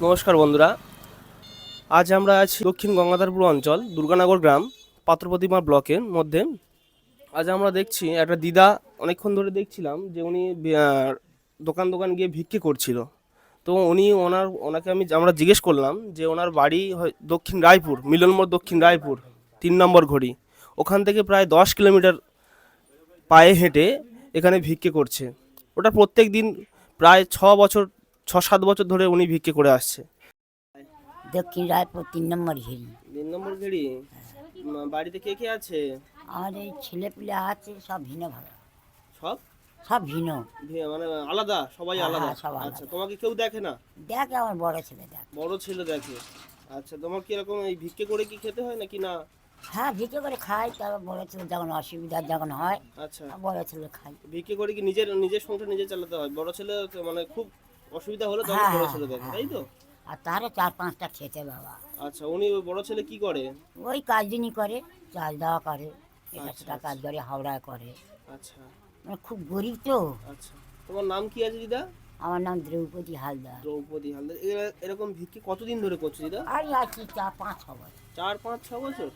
নমস্কার বন্ধুরা, আজ আমরা আছি দক্ষিণ গঙ্গাধরপুর অঞ্চল দুর্গানগর গ্রাম পাত্রপ্রতিমা ব্লকের মধ্যে। আজ আমরা দেখছি একটা দিদা, অনেকক্ষণ ধরে দেখছিলাম যে উনি দোকান দোকান গিয়ে ভিক্ষে করছিল। তো ওনাকে আমরা জিজ্ঞেস করলাম যে ওনার বাড়ি দক্ষিণ রায়পুর, মিলন মোড় দক্ষিণ রায়পুর 3 নম্বর ঘড়ি। ওখান থেকে প্রায় 10 কিলোমিটার পায়ে হেঁটে এখানে ভিক্ষে করছে। ওটা প্রত্যেক দিন প্রায় 6 বছর 7 বছর ধরে উনি ভিক্ষে করে আসছে। দক্ষিণ রায়পুর 3 নম্বর ঘেরি। 3 নম্বর ঘেরি। বাড়িতে কে কে আছে? আর এই ছেলেপিলে আছে, সব ভিন্ন ভাবে, সব সব ভিন্ন। মানে আলাদা, সবাই হ্যাঁ, আলাদা। হ্যাঁ, সব আচ্ছা, আলাদা। তোমাকে কেউ দেখে না? দেখে আমার বড় ছেলে দেখ। বড় ছেলে দেখে। আচ্ছা, তোমার কি এরকম এই ভিক্ষে করে কি খেতে হয় নাকি না? হ্যাঁ, ভিক্ষে করে খাই, তারপর বড় ছেলে যখন অসুবিধা যখন হয় আচ্ছা, বড় ছেলে খাই। ভিক্ষে করে কি নিজের নিজের সংসার নিজে চালাতে হয়? বড় ছেলে তো মানে খুব অসুবিধা হলে তখন হ্যাঁ, বড় হ্যাঁ, ছেলে দেখে, হ্যাঁ। তাই তো? আর তারও 4-5টা খেতে বাবা। আচ্ছা, ওই বড় ছেলে কি করে? ওই কাজ দিনই করে, চাল দেওয়া করে, এটা আচ্ছা, সেটা কাজ করে, হাওড়ায় করে। আচ্ছা, মানে খুব গরিব তো। আচ্ছা। তোমার নাম কি আছে দিদা? আমার নাম দ্রৌপদী হালদার। দ্রৌপদী হালদার। এরকম ভিক্ষে কতদিন ধরে করছো দিদা? আমি আছি 4-5-6 বছর। 4 5 6 বছর।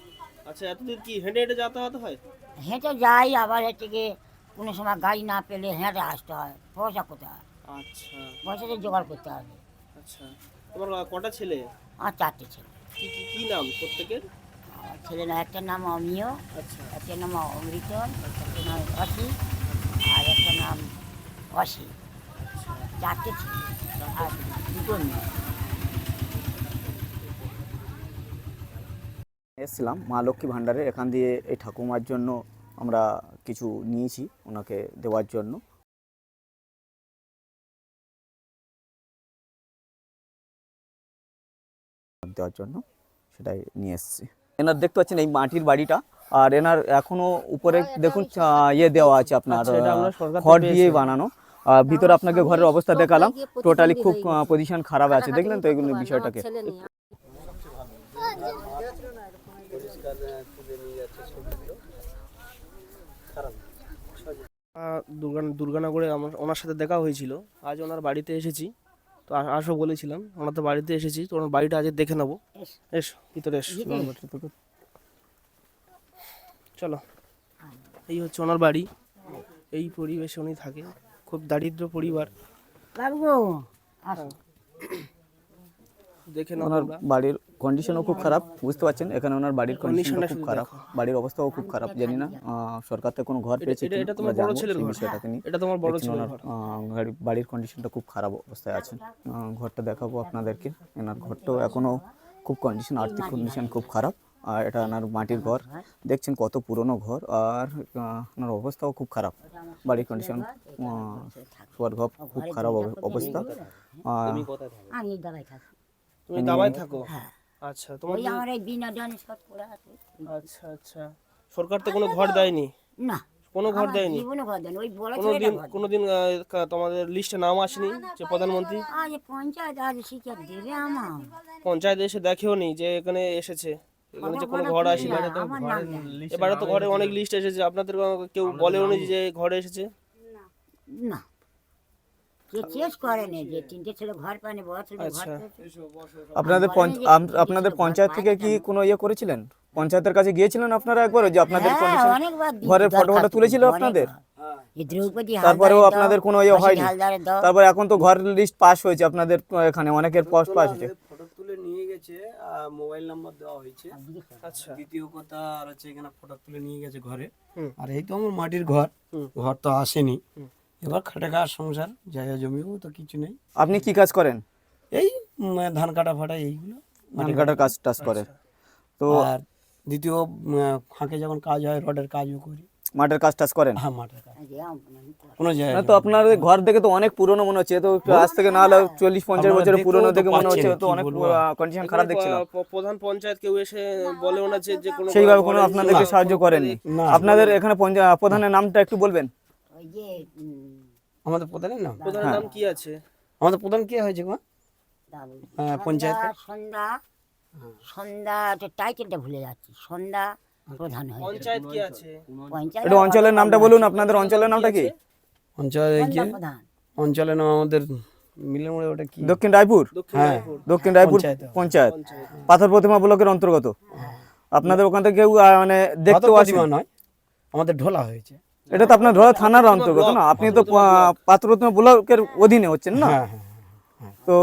আচ্ছা, এতদিন কি হেঁটে হেঁটে যাতায়াত হয়? হেঁটে যাই, আবার হেঁটে গিয়ে কোনো সময় গাড়ি না পেলে হেঁটে আসতে হয়, পয়সা কোথায়, আচ্ছা, পয়সাটা জোগাড় করতে হবে। আচ্ছা। তোমার কটা ছেলে? আমার 4টে ছেলে। কি কি কি নাম প্রত্যেকের? আমার ছেলে না, একটার নাম অমিয়, আচ্ছা, একটার নাম অমৃতন, একটার নাম অসি, আর একটা নাম অসি। 4টে ছেলে আর 2টো মেয়ে। এসেছিলাম মা লক্ষ্মী ভাণ্ডারে, এখান দিয়ে এই ঠাকুমার জন্য আমরা কিছু নিয়েছি ওনাকে দেওয়ার জন্য। সেটাই নিয়ে এসেছি। এনার দেখতে পাচ্ছেন এই মাটির বাড়িটা, আর এনার এখনো উপরে দেখুন ইয়ে দেওয়া আছে আপনার আচ্ছা, এটা আমরা সরকার থেকে খড় দিয়ে পেয়েছি। বানানো। ভিতরে আপনাকে ঘরের অবস্থা দেখালাম, টোটালি খুব পজিশন খারাপ আছে, দেখলেন তো এগুলো বিষয়টাকে। দুর্গানগরে ওনার সাথে দেখা হয়েছিল। আজ ওনার বাড়িতে এসেছি। তো আসো বলেছিলাম, ওনার তো বাড়িতে এসেছি, তো ওনার বাড়িটা আজ দেখে নেবো। এসো ভিতরে এসো। চলো, এই হচ্ছে ওনার বাড়ি। এই পরিবেশে উনি থাকে, খুব দারিদ্র পরিবার। দেখে নাও ওনার তোমরা। বাড়ির কন্ডিশনও খুব খারাপ, বুঝতে পারছেন, এখানে ওনার বাড়ির কন্ডিশনটা খুব শুধু খারাপ, দেখো। বাড়ির অবস্থাও খুব খারাপ। জানি না সরকার থেকে কোনো ঘর পেয়েছে এটা কিনা, এটা আমরা তোমার বড় জানবো ছেলের সেই ঘর। বিষয়টাকে নিয়ে। এটা তোমার বড় দেখছেন ছেলের ওনার ঘর। বাড়ির কন্ডিশনটা খুব খারাপ অবস্থায় আছেন। ঘরটা দেখাবো আপনাদেরকে। এনার ঘরটাও এখনও খুব কন্ডিশন, আর্থিক কন্ডিশন খুব খারাপ। আর এটা ওনার মাটির ঘর, দেখছেন কত পুরনো ঘর, আর ওনার অবস্থাও খুব খারাপ, বাড়ির কন্ডিশন শোয়ার ঘর খুব খারাপ অবস্থা। আমি দাবাই থাকি। তুমি দাবায় থাকো? হ্যাঁ। আচ্ছা, তোমার ওই আমার এই বিনোদনে সব করে আছে। আচ্ছা, আচ্ছা। সরকার তো কোনো ঘর দেয়নি? না, কোনো ঘর আমার দেয়নি? জীবনে ঘর দেন, ওই বড় ছেলেটা কোনোদিন ঘর দেন। কোনোদিন তোমাদের লিস্টে নাম আসেনি যে প্রধানমন্ত্রী? আজ পঞ্চায়েত আজ শিক্ষা দেবে আমার। পঞ্চায়েত এসে দেখেও নি যে এখানে এসেছে, এখানে যে কোনো ঘর আসেনি? আমার নাম দেন। এবারে তো ঘরে অনেক লিস্ট এসেছে, আপনাদের কেউ বলেও নি যে ঘরে এসেছে? না, কে চেস করেনি, যে 3টে ছেলে ঘর পায়নি, বড় ছেলে ঘর আচ্ছা। পেয়েছে। আপনাদের পঞ্চায়েত থেকে কি কোনো ইয়ে করেছিলেন? পঞ্চায়েতের কাছে গিয়েছিলেন আপনারা একবার, যে আপনাদের হ্যাঁ, কন্ডিশন, অনেকবার ঘরের ফটো দরখাস্ত তুলেছিল করেছি, আপনাদের? অনেকবার। এই দ্রৌপদী তারপরেও হালদারের আপনাদের দাও, কোনো ইয়ে অসিত হয়নি? হালদারের দাও। তারপর এখন তো ঘর লিস্ট পাস হয়েছে আপনাদের, এখানে অনেকের পোস্ট পাস হয়েছে। ফটো তুলে নিয়ে গেছে, মোবাইল নাম্বার দেওয়া হয়েছে। আচ্ছা, দ্বিতীয় কথা আর হচ্ছে এখানে ফটো তুলে নিয়ে গেছে ঘরে। হুম। আর এই তো আমার মাটির ঘর, হুম। ঘর তো আসেনি। হুম। এবার খাটে খাওয়ার সংসার, জায়গা জমিও তো কিছু নেই। আপনি কি কাজ করেন? এই ধান কাটা ফাটা এইগুলো। ধান কাটার কাজ টাজ করেন? তো আর দ্বিতীয় ফাঁকে যখন কাজ হয় রডের কাজও করি। মাঠের কাজ টাজ করেন? হ্যাঁ, মাঠের কাজ এই যে কোনো জায়গায় না, তো আপনার ঘর দেখে তো অনেক পুরনো মনে হচ্ছে, তো আজ থেকে না হলে 40-50 আপনারা বছরের দেখতেও পুরনো তো দেখে মনে হচ্ছে, পাচ্ছেন, তো কি অনেক বলবো কন্ডিশন খারাপ দেখছিলাম। প্রধান পঞ্চায়েত কেউ এসে বলেও না যে কোনো সেইভাবে কোনো ঘরে আপনাদেরকে সাহায্য করেননি? না। আপনাদের এখানে প্রধানের নামটা একটু বলবেন? ওই যে আমাদের প্রধানের নাম, প্রধানের নাম কি আছে? আমাদের প্রধান কে হয়েছে গো? পঞ্চায়েতে সন্ধ্যা, সন্ধ্যা টাইটেলটা ভুলে যাচ্ছি, সন্ধ্যা প্রধান হয়েছে। পঞ্চায়েত কি আছে? পঞ্চায়েত একটু অঞ্চলের নামটা বলুন, আপনাদের অঞ্চলের নামটা কি? অঞ্চলে সন্ধ্যা প্রধান। অঞ্চলের নাম আমাদের মিলের মোড়ে ওটা কি দক্ষিণ রায়পুর, দক্ষিণ হ্যাঁ। রায়পুর দক্ষিণ রায়পুর পঞ্চায়েত। পঞ্চায়েত, পঞ্চায়েত। পাথর প্রতিমা ব্লকের অন্তর্গত। আপনাদের ওখান থেকে কেউ মানে পাথর দেখতেও আসেন? প্রতিমা নয়, আমাদের ঢোলা হয়েছে। এটা তো আপনার ধরা থানার অন্তর্গত না, আপনি তো পাথর প্রতিমা ব্লকের অধীনে হচ্ছেন না। হ্যাঁ হ্যাঁ, তো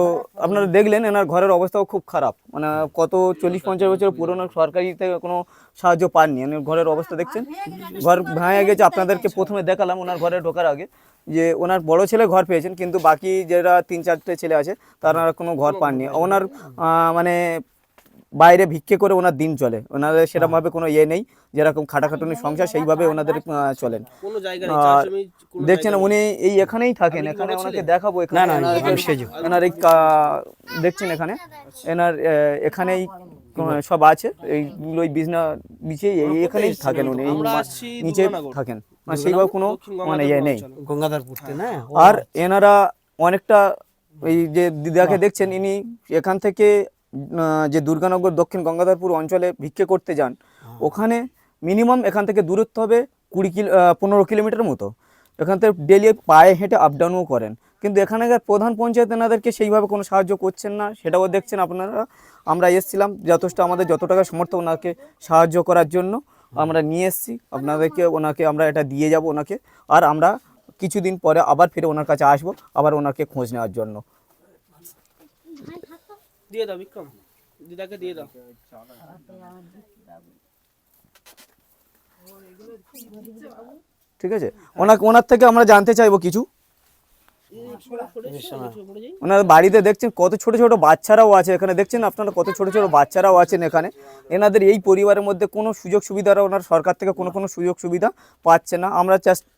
আপনারা দেখলেন এনার ঘরের অবস্থাও খুব খারাপ, মানে কত 40-50 বছর পুরনো, সরকারি থেকে কোনো সাহায্য পাননি। এনার ঘরের অবস্থা দেখছেন, ঘর ভেঙে গেছে। আপনাদেরকে প্রথমে দেখালাম ওনার ঘরে ঢোকার আগে যে ওনার বড় ছেলে ঘর পেয়েছেন, কিন্তু বাকি যারা 3-4টে ছেলে আছে তারা কোনো ঘর পাননি। ওনার মানে বাইরে ভিক্ষে করে ওনার দিন চলে, ওনাদের সেরকমভাবে কোনো ইয়ে নেই, যেরকম খাটাখাটুনি সংসার সেইভাবে ওনাদের চলেন। কোনো জায়গা নেই, আর চার জমি কোনো দেখছেন জায়গা উনি এই এখানেই থাকেন, আপনি কি এখানে বড় ওনাকে ছেলে? দেখাবো। এখানে না, না, এনার আমি সেজো। এনার এই দেখছেন এখানে এনার এখানেই সব আছে, এইগুলোই বিছনা বিছিয়ে এখানেই থাকেন উনি, এই আমরা আসছি নিচে দুর্গানগর। থাকেন, মানে সেইভাবে কোনো দক্ষিণ মানে গঙ্গাধর ইয়ে নেই। অঞ্চলে। গঙ্গাধরপুরতে না ও আর এনারা অনেকটা, এই যে দিদাকে দেখছেন ইনি এখান থেকে যে দুর্গানগর দক্ষিণ গঙ্গাধরপুর অঞ্চলে ভিক্ষে করতে যান, ওখানে মিনিমাম এখান থেকে দূরত্ব হবে 15 কিলোমিটার মতো। এখান থেকে ডেলি পায়ে হেঁটে আপ ডাউনও করেন, কিন্তু এখানকার প্রধান পঞ্চায়েত এনাদেরকে সেইভাবে কোনো সাহায্য করছেন না, সেটাও দেখছেন আপনারা। আমরা এসেছিলাম যথেষ্ট আমাদের যত টাকা সমর্থ ওনাকে সাহায্য করার জন্য আমরা নিয়ে এসেছি আপনাদেরকে, ওনাকে আমরা এটা দিয়ে যাব ওনাকে। আর আমরা কিছুদিন পরে আবার ফিরে ওনার কাছে আসবো, আবার ওনাকে খোঁজ নেওয়ার জন্য। দিয়ে দাও বিক্রম, দিদাকে দিয়ে দাও। ঠিক আছে, ওনার থেকে আমরা জানতে চাইবো কিছু। ওনার বাড়িতে দেখছেন কত ছোট ছোট বাচ্চারাও আছে, এখানে দেখছেন আপনারা কত ছোট ছোট বাচ্চারাও আছেন এখানে। এনাদের এই পরিবারের মধ্যে কোনো সুযোগ সুবিধারা ওনার সরকার থেকে কোনো সুযোগ সুবিধা পাচ্ছে না। আমরা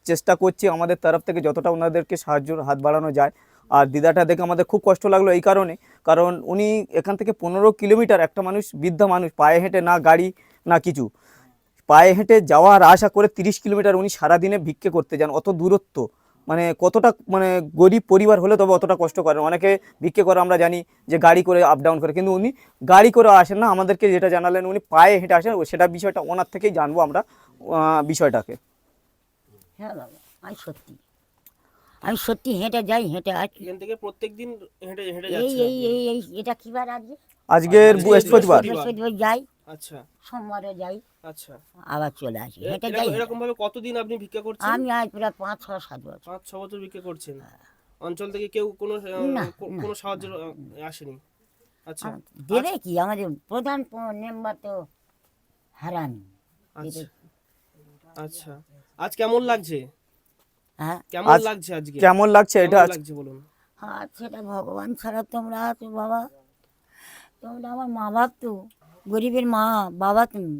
চেষ্টা করছি আমাদের তরফ থেকে যতটা ওনাদেরকে সাহায্যের হাত বাড়ানো যায়। আর দিদাটা দেখে আমাদের খুব কষ্ট লাগলো এই কারণে, কারণ উনি এখান থেকে 15 কিলোমিটার, একটা মানুষ, বৃদ্ধা মানুষ, পায়ে হেঁটে, না গাড়ি না কিছু, পায়ে হেঁটে যাওয়ার আশা করে 30 কিলোমিটার উনি সারাদিনে ভিক্ষে করতে যান। অত দূরত্ব, মানে কতটা, মানে গরিব পরিবার হলে তবে অতটা কষ্ট করেন। অনেকে ভিক্ষে করে আমরা জানি যে গাড়ি করে আপ ডাউন করে, কিন্তু উনি গাড়ি করে আসেন না, আমাদেরকে যেটা জানালেন উনি পায়ে হেঁটে আসেন, সেটা বিষয়টা ওনার থেকেই জানবো আমরা বিষয়টাকে। হ্যাঁ বাবা, আমি সত্যি হেঁটে যাই, হেঁটে আসি। এখান থেকে প্রত্যেকদিন হেঁটে হেঁটে এই যাচ্ছে। এই এই এই এটা কি বার আজকে? আজকের বৃহস্পতিবার। বৃহস্পতিবার যাই, আচ্ছা সোমবারে যাই, আচ্ছা। আবার চলে আসি, হেঁটে যাই। এরকম ভাবে কতদিন আপনি ভিক্ষা করছেন? আমি আজ প্রায় 5-6-7 বছর। 5-6 বছর ভিক্ষা করছেন। অঞ্চল থেকে কেউ কোনো না, কোনো সাহায্য আসেনি? আচ্ছা দেবে কি, আমাদের প্রধান মেম্বার তো হারামি। আচ্ছা আচ্ছা। আজ কেমন লাগছে? হ্যাঁ কেমন আজ লাগছে আজকে? কেমন লাগছে এটা? কেমন লাগছে বলুন। হ্যাঁ, সেটা ভগবান ছাড়া তোমরা আছো বাবা, তোমরা আমার মা বাপ, তো গরিবের মা বাবা, তুমি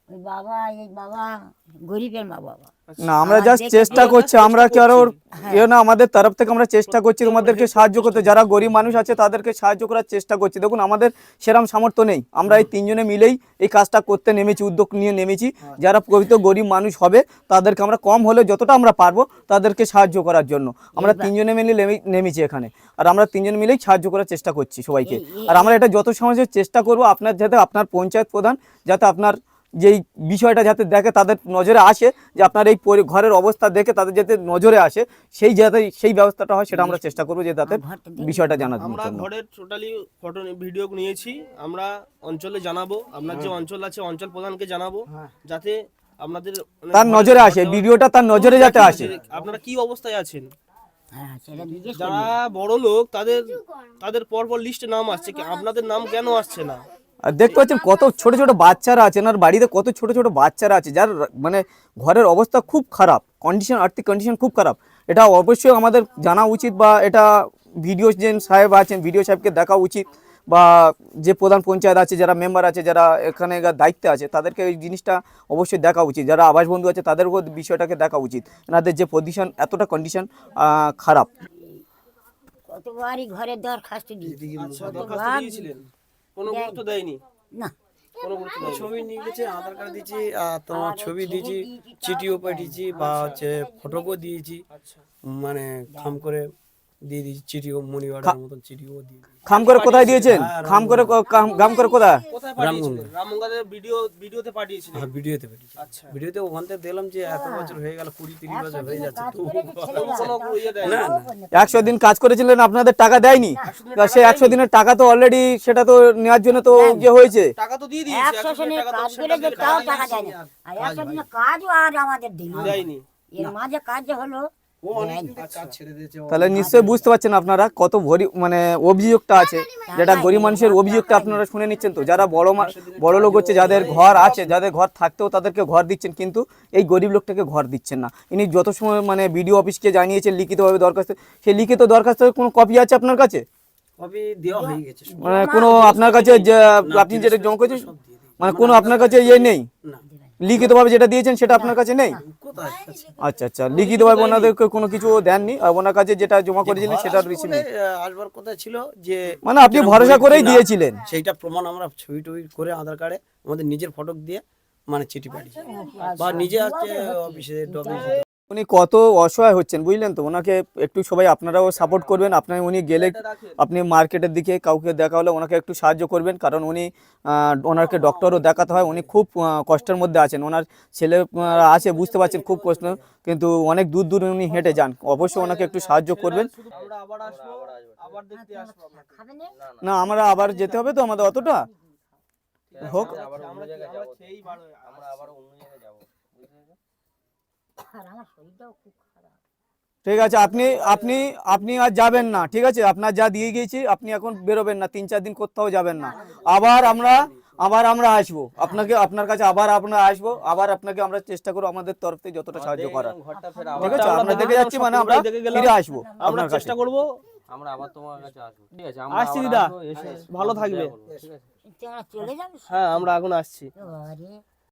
ওই বাবা, এই বাবা গরিবের মা বাবা। না, আমরা আমার জাস্ট দেখে চেষ্টা আমরা করছি, চেষ্টা আমরা কি আরো করছি। না, আমাদের তরফ থেকে আমরা চেষ্টা করছি তোমাদেরকে সাহায্য করতে, যারা গরিব মানুষ আছে তাদেরকে সাহায্য করার চেষ্টা করছি। দেখুন আমাদের সেরকম সামর্থ্য নেই, আমরা এই 3 জনে মিলেই এই কাজটা করতে নেমেছি, উদ্যোগ নিয়ে নেমেছি। যারা প্রকৃত গরিব মানুষ হবে তাদেরকে আমরা কম হলে যতটা আমরা পারবো তাদেরকে সাহায্য করার জন্য আমরা 3 জনে মিলে নেমেছি এখানে। আর আমরা 3 জন মিলেই সাহায্য করার চেষ্টা করছি সবাইকে। আর আমরা এটা যত সমাজের চেষ্টা করব, আপনার যাতে, আপনার পঞ্চায়েত প্রধান যাতে আপনার যেই বিষয়টা যাতে দেখে, তাদের নজরে আসে, যে আপনার এই ঘরের অবস্থা দেখে তাদের যাতে নজরে আসে, যাতে সেই ব্যবস্থাটা হয়, সেটা আমরা চেষ্টা করবো যে তাদের বিষয়টা জানার আমরা জন্য। ঘরের টোটালি ফটো ভিডিও নিয়েছি, আমরা অঞ্চলে জানাবো, আপনার যে অঞ্চল আছে অঞ্চল প্রধানকে জানাবো, যাতে আপনাদের তার নজরে আসে, ভিডিওটা তার নজরে যাতে আসে। আপনারা কি অবস্থায় আছেন। হ্যাঁ, সেটা জিজ্ঞেস যারা বড় লোক তাদের পরপর লিস্টে নাম আসছে, আপনাদের নাম কেন আসছে না? আর দেখতে পাচ্ছেন কত ছোট ছোট বাচ্চারা আছে, আর বাড়িতে কত ছোট ছোট বাচ্চারা আছে, যার মানে ঘরের অবস্থা খুব খারাপ, কন্ডিশন, আর্থিক কন্ডিশন খুব খারাপ। এটা অবশ্যই আমাদের জানা উচিত, বা এটা ভিডিও যে সাহেব আছেন, ভিডিও সাহেবকে দেখা উচিত, বা যে প্রধান পঞ্চায়েত আছে, যারা মেম্বার আছে, যারা এখানে দায়িত্বে আছে, তাদেরকে এই জিনিসটা অবশ্যই দেখা উচিত। যারা আবাস বন্ধু আছে তাদেরও বিষয়টাকে দেখা উচিত, এনাদের যে পজিশন, এতটা কন্ডিশন খারাপ। কতবারই ঘরের দরখাস্ত দিয়েছি, আচ্ছা, দরখাস্ত দিয়েছিলেন, কোনো গুরুত্ব দেয়নি? না, কোনো গুরুত্ব দেয়নি। ছবি নিয়ে গেছে, আধার কার্ড দিয়েছি, আর তোমার ছবি দিয়েছি, চিঠিও পাঠিয়েছি, বা হচ্ছে ফটোকও দিয়েছি, আচ্ছা মানে খাম করে দিয়ে দিয়েছি চিঠিও, মনি অর্ডার মতন চিঠিও দিয়ে দিয়েছি। খাম করে কোথায় দিয়েছেন? খাম করে কোথায়? পাঠিয়েছিলেন রামগঙ্গাদের ভিডিওতে পাঠিয়েছিলেন। হ্যাঁ ভিডিওতে পেয়েছি। আচ্ছা ভিডিওতে ওখান থেকে দেখলাম যে এত বছর হয়ে গেল, 20-30 বছর হয়ে যাচ্ছে, কাজ তবু করে ছেলে কোনো ইয়ে দেয় না না। না 100 দিন কাজ করেছিলেন, আপনাদের টাকা দেয়নি? তা সেই 100 দিনের টাকা তো অলরেডি সেটা তো নেওয়ার জন্য তো ইয়ে হয়েছে। টাকা তো দিয়ে দিয়েছে, 100 দিনের টাকা তো কাজ সেটা করে যে তাও টাকা দেয়নি। দেয়নি, আর 100 দিনের কাজও আর আমাদের দিল না। দেয়নি। এর মাঝে কাজ যে হলো ও অনেক দিন থেকে কাজ ছেড়ে দিয়েছে। তাহলে নিশ্চয়ই বুঝতে পারছেন আপনারা কত মানে অভিযোগটা আছে, যেটা গরিব মানুষের অভিযোগটা আপনারা শুনে নিচ্ছেন। তো যারা বড় লোক হচ্ছে, যাদের ঘর আছে, যাদের ঘর থাকতেও তাদেরকে ঘর দিচ্ছেন, কিন্তু এই গরিব লোকটাকে ঘর দিচ্ছেন না। ইনি যত সময় মানে বিডিও অফিসকে জানিয়েছেন লিখিতভাবে দরখাস্ত, সেই লিখিত দরখাস্তের কোনো কপি আছে আপনার কাছে? কপি দেওয়া হয়ে গেছে সব। মানে কোনো আপনার কাছে যে আপনি যেটা জমা করেছেন, সব দিয়ে দিই। মানে কোনো আপনার কাছে ইয়ে নেই, না লিখিতভাবে যেটা দিয়েছেন সেটা আপনার কাছে নেই? কোথায় আছে? আচ্ছা আচ্ছা, লিখিতভাবে ওনাদেরকে কোনো কিছু দেননি, আর ওনার কাছে যেটা জমা করেছিলেন সেটা রিসিভ নেই, আসবার কথা ছিল যে মানে আপনি ভরসা করেই দিয়েছিলেন। সেইটা প্রমাণ আমরা ছবি টবি করে আধার কার্ডে আমাদের নিজের ফটো দিয়ে মানে চিঠি পাঠিয়েছি, বা নিজে আছে অফিসে অফিসে। উনি কত অসহায় হচ্ছেন বুঝলেন তো, ওনাকে একটু সবাই আপনারাও সাপোর্ট করবেন। আপনার উনি গেলে আপনি মার্কেটের দিকে কাউকে দেখা হলে ওনাকে একটু সাহায্য করবেন, কারণ উনি ওনাকে ডক্টরও দেখাতে হয়, উনি খুব কষ্টের মধ্যে আছেন। ওনার ছেলে আছে, বুঝতে পারছেন খুব কষ্ট, কিন্তু অনেক দূর দূর উনি হেঁটে যান। অবশ্যই ওনাকে একটু সাহায্য করবেন। আমরা আবার আসবো, আবার দেখতে আসবো আপনাকে। খাবে না? না আমরা আবার যেতে হবে তো, আমাদের অতটা হোক। আমরা সেই বার হয়ে আমরা আবার অন্য জায়গায় যাবো। আর আমার শরীরটাও খুব খারাপ। ঠিক আছে, আপনি আপনি আপনি আর যাবেন না, ঠিক আছে? আপনার যা দিয়ে গিয়েছি, আপনি এখন বেরোবেন না, 3-4 দিন কোথাও যাবেন না। আবার আমরা আসবো আপনার কাছে, আবার আমরা আসবো, আবার আপনাকে আমরা চেষ্টা করবো আমাদের তরফ থেকে যতটা সাহায্য করার। ঘরটা ফের ঠিক আছে, আমরা দেখে যাচ্ছি, মানে আমরা ফিরে আসবো আমরা আপনার কাছে। চেষ্টা করব। আমরা আবার তোমার কাছে আসবো, ঠিক আছে? আসছি দিদা, ভালো থাকবে। তোমরা চলে যাবে? হ্যাঁ আমরা এখন আসছি। আরে